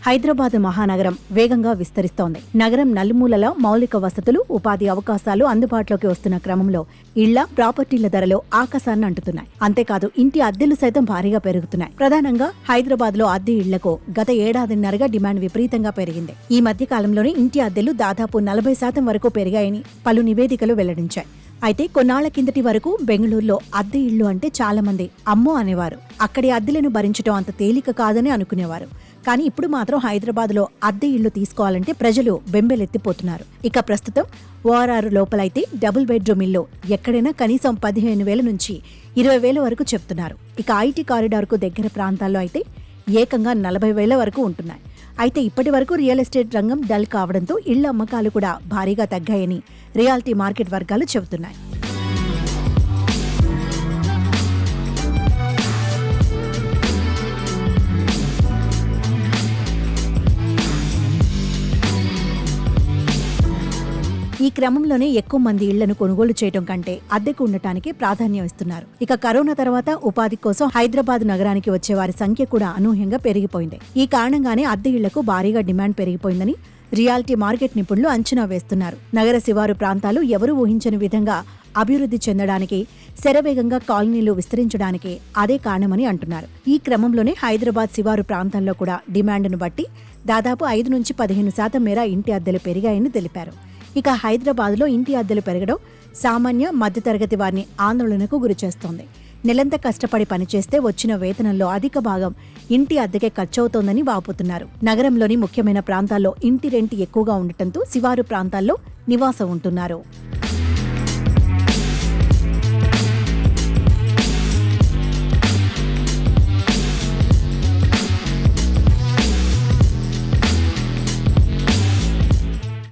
హైదరాబాద్ మహానగరం వేగంగా విస్తరిస్తోంది. నగరం నలుమూలలా మౌలిక వసతులు, ఉపాధి అవకాశాలు అందుబాటులోకి వస్తున్న క్రమంలో ఇళ్ల, ప్రాపర్టీల ధరలు ఆకాశాన్ని అంటుతున్నాయి. అంతేకాదు ఇంటి అద్దెలు సైతం భారీగా పెరుగుతున్నాయి. ప్రధానంగా హైదరాబాద్ లో అద్దె ఇళ్లకు గత ఏడాదిన్నరగా డిమాండ్ విపరీతంగా పెరిగింది. ఈ మధ్య కాలంలోనే ఇంటి అద్దెలు దాదాపు 40% వరకు పెరిగాయని పలు నివేదికలు వెల్లడించాయి. అయితే కొన్నాళ్ల కిందటి వరకు బెంగళూరులో అద్దె ఇళ్లు అంటే చాలా మంది అమ్మో అనేవారు. అక్కడి అద్దెలను భరించడం అంత తేలిక కాదని అనుకునేవారు. కానీ ఇప్పుడు మాత్రం హైదరాబాద్లో అద్దె ఇళ్లు తీసుకోవాలంటే ప్రజలు బెంబెలెత్తిపోతున్నారు. ఇక ప్రస్తుతం ఓఆర్ఆర్ లోపలైతే డబుల్ బెడ్రూమ్ ఇల్లు ఎక్కడైనా కనీసం 15,000 నుంచి 20,000 వరకు చెప్తున్నారు. ఇక ఐటీ కారిడార్కు దగ్గర ప్రాంతాల్లో అయితే ఏకంగా 40,000 వరకు ఉంటున్నాయి. అయితే ఇప్పటి వరకు రియల్ ఎస్టేట్ రంగం డల్ కావడంతో ఇళ్ల అమ్మకాలు కూడా భారీగా తగ్గాయని రియాలిటీ మార్కెట్ వర్గాలు చెబుతున్నాయి. ఈ క్రమంలోనే ఎక్కువ మంది ఇళ్లను కొనుగోలు చేయడం కంటే అద్దెకు ఉండటానికి ప్రాధాన్యం ఇస్తున్నారు. ఇక కరోనా తర్వాత ఉపాధి కోసం హైదరాబాద్ నగరానికి వచ్చే వారి సంఖ్య కూడా అనూహ్యంగా పెరిగిపోయింది. ఈ కారణంగానే అద్దె ఇళ్లకు భారీగా డిమాండ్ పెరిగిపోయిందని రియాలిటీ మార్కెట్ నిపుణులు అంచనా వేస్తున్నారు. నగర శివారు ప్రాంతాలు ఎవరూ ఊహించని విధంగా అభివృద్ధి చెందడానికి, శరవేగంగా కాలనీలు విస్తరించడానికి అదే కారణమని అంటున్నారు. ఈ క్రమంలోనే హైదరాబాద్ శివారు ప్రాంతాల్లో కూడా డిమాండ్ను బట్టి దాదాపు 5 నుంచి 15% మేర ఇంటి అద్దెలు పెరిగాయని తెలిపారు. ఇక హైదరాబాద్లో ఇంటి అద్దెలు పెరగడం సామాన్య, మధ్యతరగతి వారిని ఆందోళనకు గురిచేస్తోంది. నెలంతా కష్టపడి పనిచేస్తే వచ్చిన వేతనంలో అధిక భాగం ఇంటి అద్దెకే ఖర్చవుతోందని వాపోతున్నారు. నగరంలోని ముఖ్యమైన ప్రాంతాల్లో ఇంటి రెంట్ ఎక్కువగా ఉండటంతో శివారు ప్రాంతాల్లో నివాసం ఉంటున్నారు.